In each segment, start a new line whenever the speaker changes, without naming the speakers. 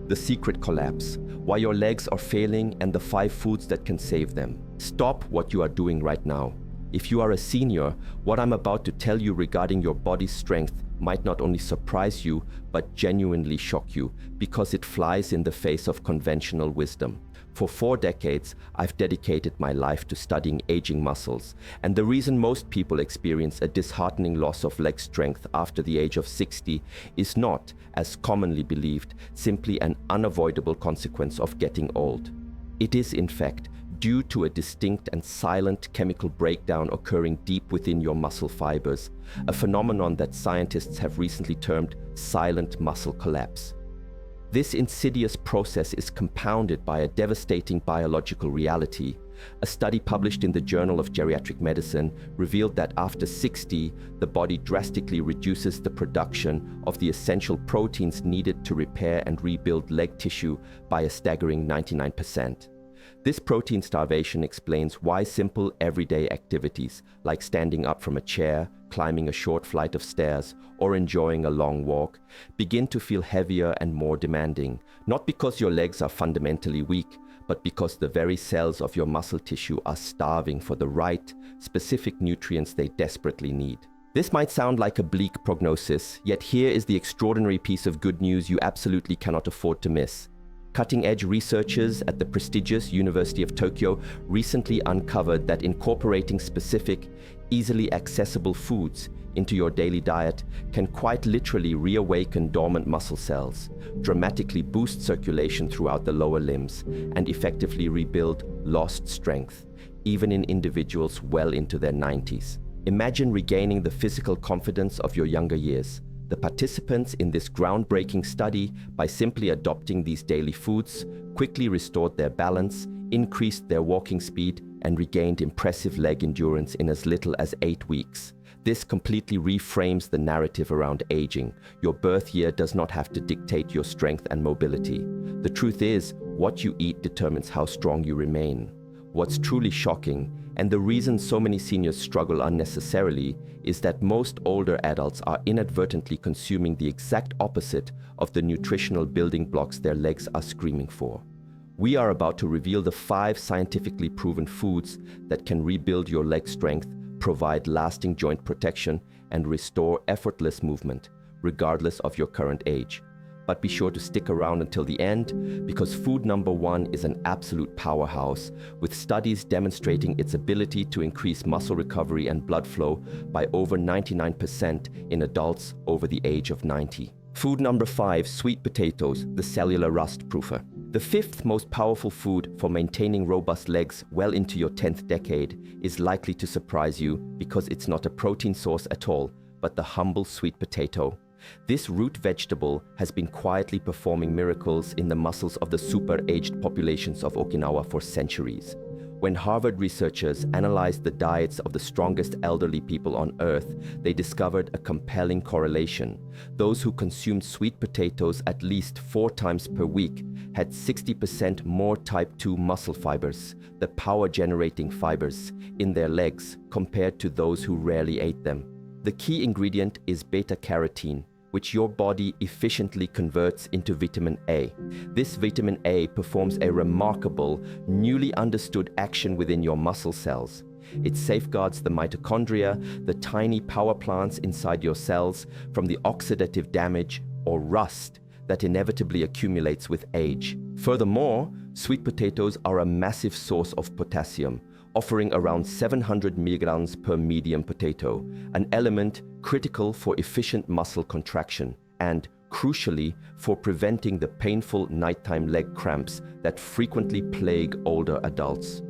the secret collapse, why your legs are failing, and the 5 foods that can save them. Stop what you are doing right now. If you are a senior, what I'm about to tell you regarding your body's strength might not only surprise you, but genuinely shock you, because it flies in the face of conventional wisdom. For 4 decades, I've dedicated my life to studying aging muscles, and the reason most people experience a disheartening loss of leg strength after the age of 60 is not, as commonly believed, simply an unavoidable consequence of getting old. It is, in fact, due to a distinct and silent chemical breakdown occurring deep within your muscle fibers, a phenomenon that scientists have recently termed silent muscle collapse. This insidious process is compounded by a devastating biological reality. A study published in the Journal of Geriatric Medicine revealed that after 60, the body drastically reduces the production of the essential proteins needed to repair and rebuild leg tissue by a staggering 99%. This protein starvation explains why simple everyday activities like standing up from a chair, climbing a short flight of stairs, or enjoying a long walk begin to feel heavier and more demanding, not because your legs are fundamentally weak, but because the very cells of your muscle tissue are starving for the right, specific nutrients they desperately need. This might sound like a bleak prognosis, yet here is the extraordinary piece of good news you absolutely cannot afford to miss. Cutting-edge researchers at the prestigious University of Tokyo recently uncovered that incorporating specific, easily accessible foods into your daily diet can quite literally reawaken dormant muscle cells, dramatically boost circulation throughout the lower limbs, and effectively rebuild lost strength, even in individuals well into their 90s. Imagine regaining the physical confidence of your younger years. The participants in this groundbreaking study, by simply adopting these daily foods, quickly restored their balance, increased their walking speed, and regained impressive leg endurance in as little as 8 weeks. This completely reframes the narrative around aging. Your birth year does not have to dictate your strength and mobility. The truth is, what you eat determines how strong you remain. What's truly shocking, and the reason so many seniors struggle unnecessarily, is that most older adults are inadvertently consuming the exact opposite of the nutritional building blocks their legs are screaming for. We are about to reveal the 5 scientifically proven foods that can rebuild your leg strength, provide lasting joint protection, and restore effortless movement, regardless of your current age. But be sure to stick around until the end, because food number 1 is an absolute powerhouse, with studies demonstrating its ability to increase muscle recovery and blood flow by over 99% in adults over the age of 90. Food number 5, sweet potatoes, the cellular rust proofer. The 5th most powerful food for maintaining robust legs well into your 10th decade is likely to surprise you because it's not a protein source at all, but the humble sweet potato. This root vegetable has been quietly performing miracles in the muscles of the super-aged populations of Okinawa for centuries. When Harvard researchers analyzed the diets of the strongest elderly people on Earth, they discovered a compelling correlation. Those who consumed sweet potatoes at least 4 times per week had 60% more type 2 muscle fibers, the power-generating fibers, in their legs compared to those who rarely ate them. The key ingredient is beta-carotene, which your body efficiently converts into vitamin A. This vitamin A performs a remarkable, newly understood action within your muscle cells. It safeguards the mitochondria, the tiny power plants inside your cells, from the oxidative damage or rust that inevitably accumulates with age. Furthermore, sweet potatoes are a massive source of potassium, offering around 700 milligrams per medium potato, an element critical for efficient muscle contraction and, crucially, for preventing the painful nighttime leg cramps that frequently plague older adults.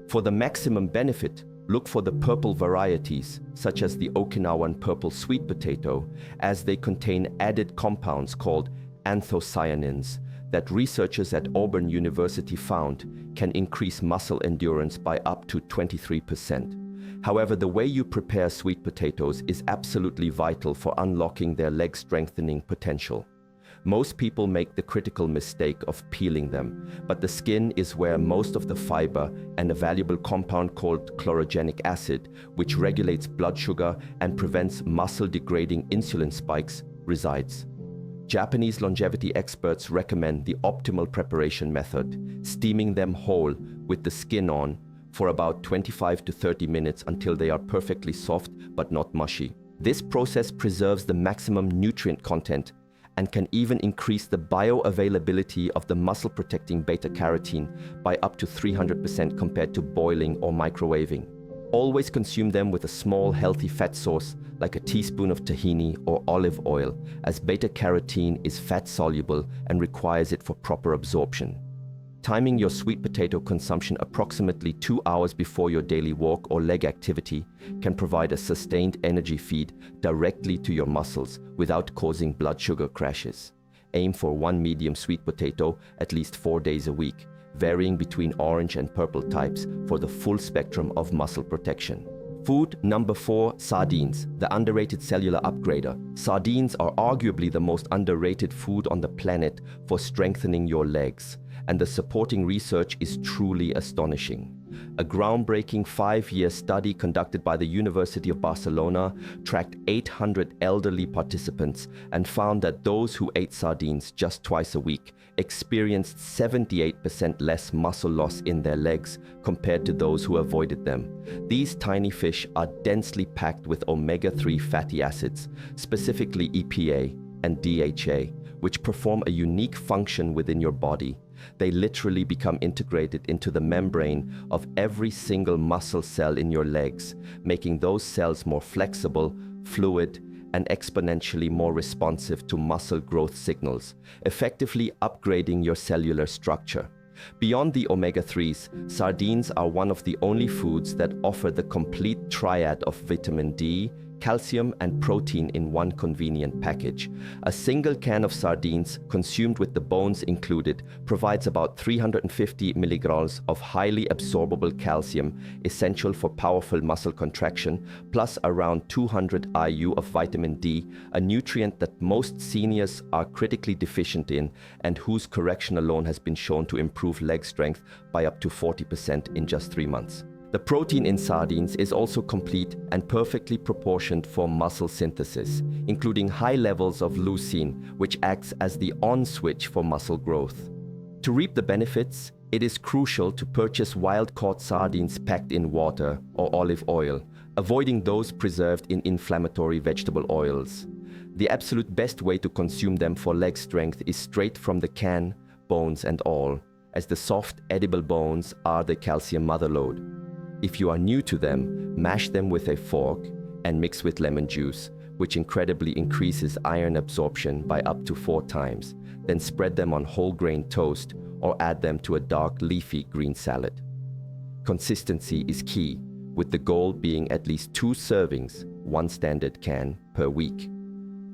For the maximum benefit, look for the purple varieties, such as the Okinawan purple sweet potato, as they contain added compounds called anthocyanins that researchers at Auburn University found can increase muscle endurance by up to 23%. However, the way you prepare sweet potatoes is absolutely vital for unlocking their leg strengthening potential. Most people make the critical mistake of peeling them, but the skin is where most of the fiber and a valuable compound called chlorogenic acid, which regulates blood sugar and prevents muscle-degrading insulin spikes, resides. Japanese longevity experts recommend the optimal preparation method, steaming them whole with the skin on for about 25 to 30 minutes until they are perfectly soft but not mushy. This process preserves the maximum nutrient content and can even increase the bioavailability of the muscle-protecting beta-carotene by up to 300% compared to boiling or microwaving. Always consume them with a small healthy fat source like a teaspoon of tahini or olive oil, as beta-carotene is fat-soluble and requires it for proper absorption. Timing your sweet potato consumption approximately 2 hours before your daily walk or leg activity can provide a sustained energy feed directly to your muscles without causing blood sugar crashes. Aim for 1 medium sweet potato at least 4 days a week, varying between orange and purple types for the full spectrum of muscle protection. Food number 4, sardines, the underrated cellular upgrader. Sardines are arguably the most underrated food on the planet for strengthening your legs, and the supporting research is truly astonishing. A groundbreaking 5-year study conducted by the University of Barcelona tracked 800 elderly participants and found that those who ate sardines just twice a week experienced 78% less muscle loss in their legs compared to those who avoided them. These tiny fish are densely packed with omega-3 fatty acids, specifically EPA and DHA, which perform a unique function within your body. They literally become integrated into the membrane of every single muscle cell in your legs, making those cells more flexible, fluid, and exponentially more responsive to muscle growth signals, effectively upgrading your cellular structure. Beyond the omega-3s, sardines are one of the only foods that offer the complete triad of vitamin D, calcium, and protein in one convenient package. A single can of sardines, consumed with the bones included, provides about 350 milligrams of highly absorbable calcium, essential for powerful muscle contraction, plus around 200 IU of vitamin D, a nutrient that most seniors are critically deficient in and whose correction alone has been shown to improve leg strength by up to 40% in just 3 months. The protein in sardines is also complete and perfectly proportioned for muscle synthesis, including high levels of leucine, which acts as the on switch for muscle growth. To reap the benefits, it is crucial to purchase wild-caught sardines packed in water or olive oil, avoiding those preserved in inflammatory vegetable oils. The absolute best way to consume them for leg strength is straight from the can, bones and all, as the soft, edible bones are the calcium motherlode. If you are new to them, mash them with a fork and mix with lemon juice, which incredibly increases iron absorption by up to 4 times. Then spread them on whole grain toast or add them to a dark leafy green salad. Consistency is key, with the goal being at least 2 servings, 1 standard can, per week.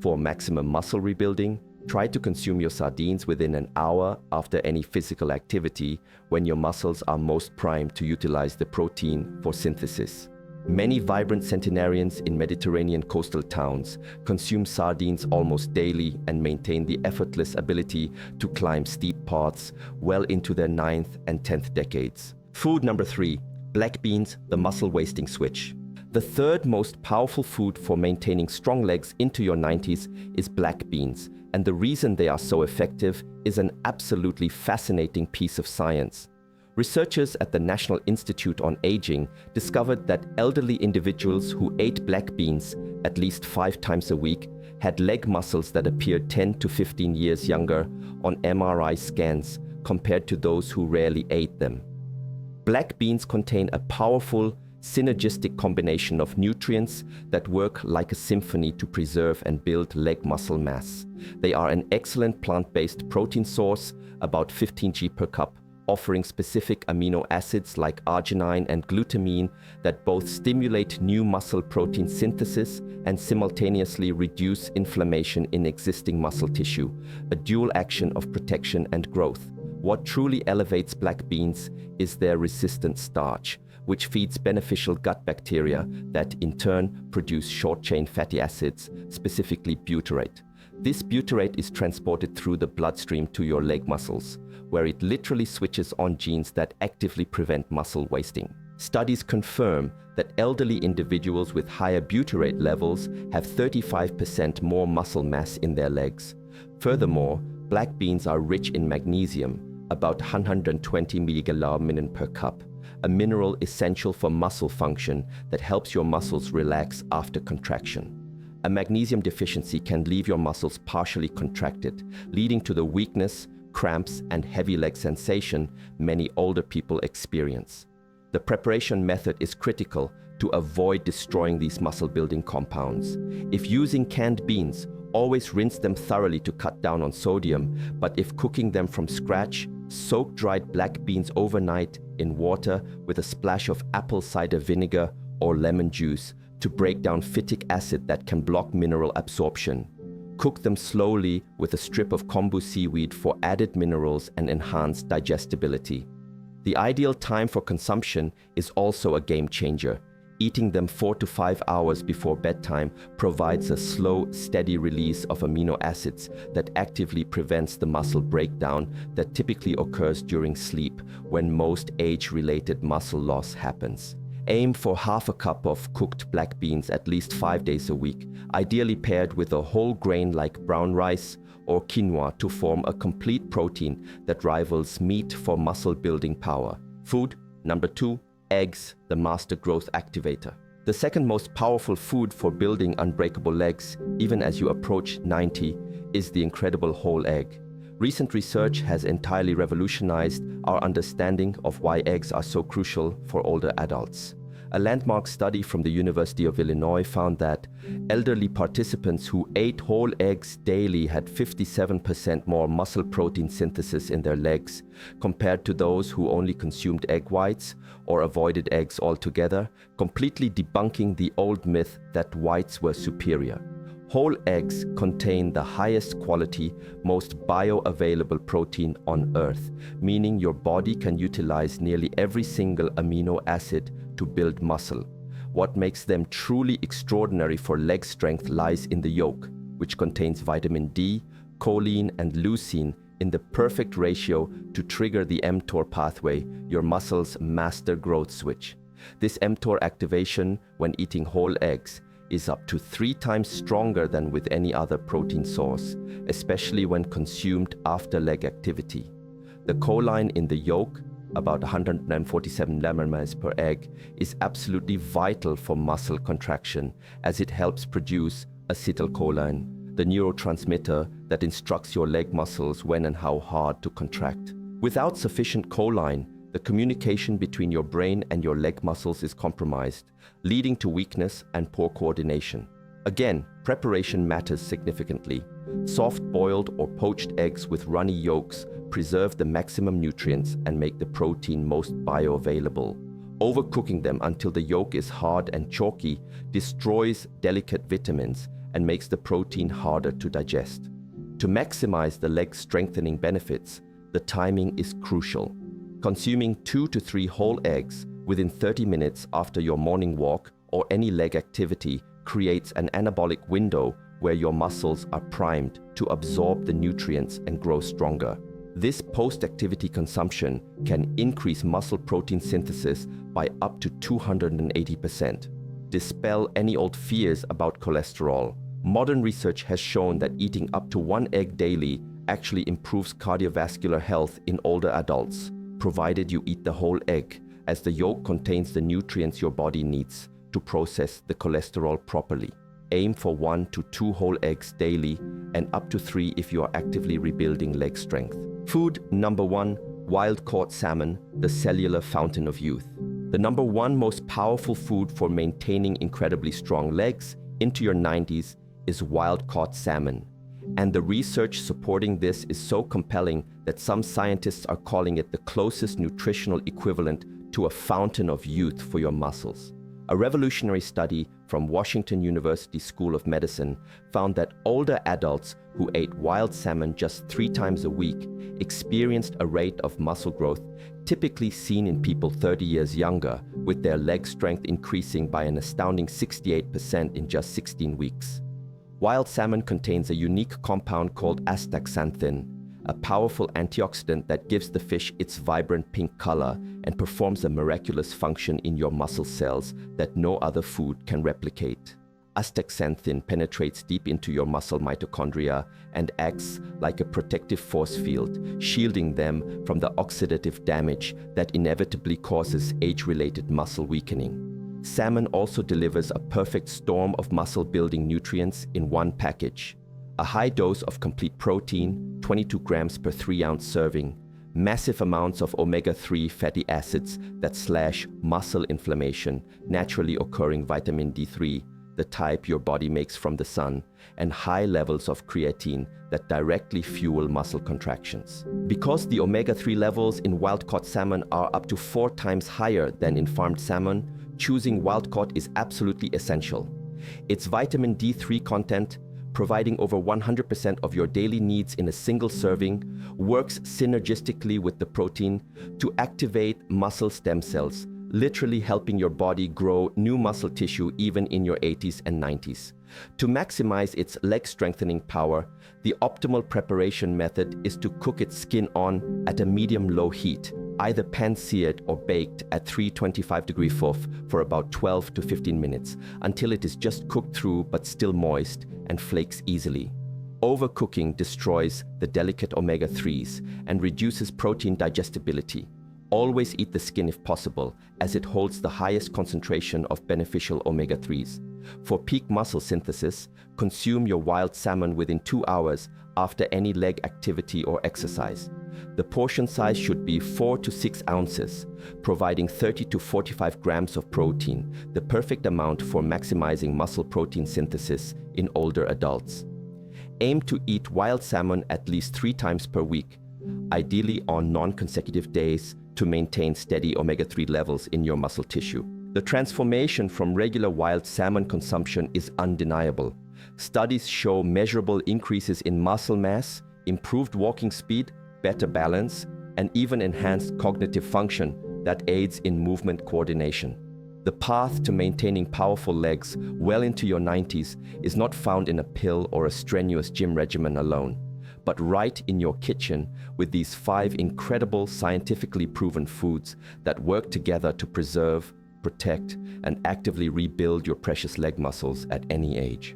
For maximum muscle rebuilding, try to consume your sardines within an hour after any physical activity, when your muscles are most primed to utilize the protein for synthesis. Many vibrant centenarians in Mediterranean coastal towns consume sardines almost daily and maintain the effortless ability to climb steep paths well into their 9th and 10th decades. Food number 3, black beans, the muscle wasting switch. The third most powerful food for maintaining strong legs into your 90s is black beans, and the reason they are so effective is an absolutely fascinating piece of science. Researchers at the National Institute on Aging discovered that elderly individuals who ate black beans at least 5 times a week had leg muscles that appeared 10 to 15 years younger on MRI scans compared to those who rarely ate them. Black beans contain a powerful, synergistic combination of nutrients that work like a symphony to preserve and build leg muscle mass. They are an excellent plant-based protein source, about 15 g per cup, offering specific amino acids like arginine and glutamine that both stimulate new muscle protein synthesis and simultaneously reduce inflammation in existing muscle tissue, a dual action of protection and growth. What truly elevates black beans is their resistant starch, which feeds beneficial gut bacteria that in turn produce short-chain fatty acids, specifically butyrate. This butyrate is transported through the bloodstream to your leg muscles, where it literally switches on genes that actively prevent muscle wasting. Studies confirm that elderly individuals with higher butyrate levels have 35% more muscle mass in their legs. Furthermore, black beans are rich in magnesium, about 120 mg per cup, a mineral essential for muscle function that helps your muscles relax after contraction. A magnesium deficiency can leave your muscles partially contracted, leading to the weakness, cramps, and heavy leg sensation many older people experience. The preparation method is critical to avoid destroying these muscle-building compounds. If using canned beans, always rinse them thoroughly to cut down on sodium, but if cooking them from scratch, soak dried black beans overnight in water with a splash of apple cider vinegar or lemon juice to break down phytic acid that can block mineral absorption. Cook them slowly with a strip of kombu seaweed for added minerals and enhanced digestibility. The ideal time for consumption is also a game changer. Eating them 4 to 5 hours before bedtime provides a slow, steady release of amino acids that actively prevents the muscle breakdown that typically occurs during sleep when most age-related muscle loss happens. Aim for half a cup of cooked black beans at least 5 days a week, ideally paired with a whole grain like brown rice or quinoa to form a complete protein that rivals meat for muscle building power. Food number 2, eggs, the master growth activator. The second most powerful food for building unbreakable legs, even as you approach 90, is the incredible whole egg. Recent research has entirely revolutionized our understanding of why eggs are so crucial for older adults. A landmark study from the University of Illinois found that elderly participants who ate whole eggs daily had 57% more muscle protein synthesis in their legs compared to those who only consumed egg whites or avoided eggs altogether, completely debunking the old myth that whites were superior. Whole eggs contain the highest quality, most bioavailable protein on Earth, meaning your body can utilize nearly every single amino acid to build muscle. What makes them truly extraordinary for leg strength lies in the yolk, which contains vitamin D, choline, and leucine in the perfect ratio to trigger the mTOR pathway, your muscle's master growth switch. This mTOR activation when eating whole eggs is up to 3 times stronger than with any other protein source, especially when consumed after leg activity. The choline in the yolk, about 147 nanomoles per egg, is absolutely vital for muscle contraction as it helps produce acetylcholine, the neurotransmitter that instructs your leg muscles when and how hard to contract. Without sufficient choline, the communication between your brain and your leg muscles is compromised, leading to weakness and poor coordination. Again, preparation matters significantly. Soft-boiled or poached eggs with runny yolks preserve the maximum nutrients and make the protein most bioavailable. Overcooking them until the yolk is hard and chalky destroys delicate vitamins and makes the protein harder to digest. To maximize the leg strengthening benefits, the timing is crucial. Consuming 2 to 3 whole eggs within 30 minutes after your morning walk or any leg activity creates an anabolic window where your muscles are primed to absorb the nutrients and grow stronger. This post-activity consumption can increase muscle protein synthesis by up to 280%. Dispel any old fears about cholesterol. Modern research has shown that eating up to 1 egg daily actually improves cardiovascular health in older adults, provided you eat the whole egg, as the yolk contains the nutrients your body needs to process the cholesterol properly. Aim for 1 to 2 whole eggs daily and up to 3 if you are actively rebuilding leg strength. Food number 1, wild-caught salmon, the cellular fountain of youth. The number 1 most powerful food for maintaining incredibly strong legs into your 90s is wild-caught salmon. And the research supporting this is so compelling that some scientists are calling it the closest nutritional equivalent to a fountain of youth for your muscles. A revolutionary study from Washington University School of Medicine found that older adults who ate wild salmon just 3 times a week experienced a rate of muscle growth typically seen in people 30 years younger, with their leg strength increasing by an astounding 68% in just 16 weeks. Wild salmon contains a unique compound called astaxanthin, a powerful antioxidant that gives the fish its vibrant pink color and performs a miraculous function in your muscle cells that no other food can replicate. astaxanthin penetrates deep into your muscle mitochondria and acts like a protective force field, shielding them from the oxidative damage that inevitably causes age-related muscle weakening. Salmon also delivers a perfect storm of muscle-building nutrients in one package. A high dose of complete protein, 22 grams per 3-ounce serving, massive amounts of omega-3 fatty acids that slash muscle inflammation, naturally occurring vitamin D3, the type your body makes from the sun, and high levels of creatine that directly fuel muscle contractions. Because the omega-3 levels in wild-caught salmon are up to 4 times higher than in farmed salmon, choosing wild-caught is absolutely essential. Its vitamin D3 content, providing over 100% of your daily needs in a single serving, works synergistically with the protein to activate muscle stem cells, literally helping your body grow new muscle tissue even in your 80s and 90s. To maximize its leg strengthening power, the optimal preparation method is to cook its skin on at a medium-low heat, either pan-seared or baked at 325° F for about 12 to 15 minutes, until it is just cooked through but still moist and flakes easily. Overcooking destroys the delicate omega-3s and reduces protein digestibility. Always eat the skin if possible, as it holds the highest concentration of beneficial omega-3s. For peak muscle synthesis, consume your wild salmon within 2 hours after any leg activity or exercise. The portion size should be 4 to 6 ounces, providing 30 to 45 grams of protein, the perfect amount for maximizing muscle protein synthesis in older adults. Aim to eat wild salmon at least 3 times per week, ideally on non-consecutive days, to maintain steady omega-3 levels in your muscle tissue. The transformation from regular wild salmon consumption is undeniable. Studies show measurable increases in muscle mass, improved walking speed, better balance, and even enhanced cognitive function that aids in movement coordination. The path to maintaining powerful legs well into your 90s is not found in a pill or a strenuous gym regimen alone, but right in your kitchen with these 5 incredible scientifically proven foods that work together to preserve, protect, and actively rebuild your precious leg muscles at any age.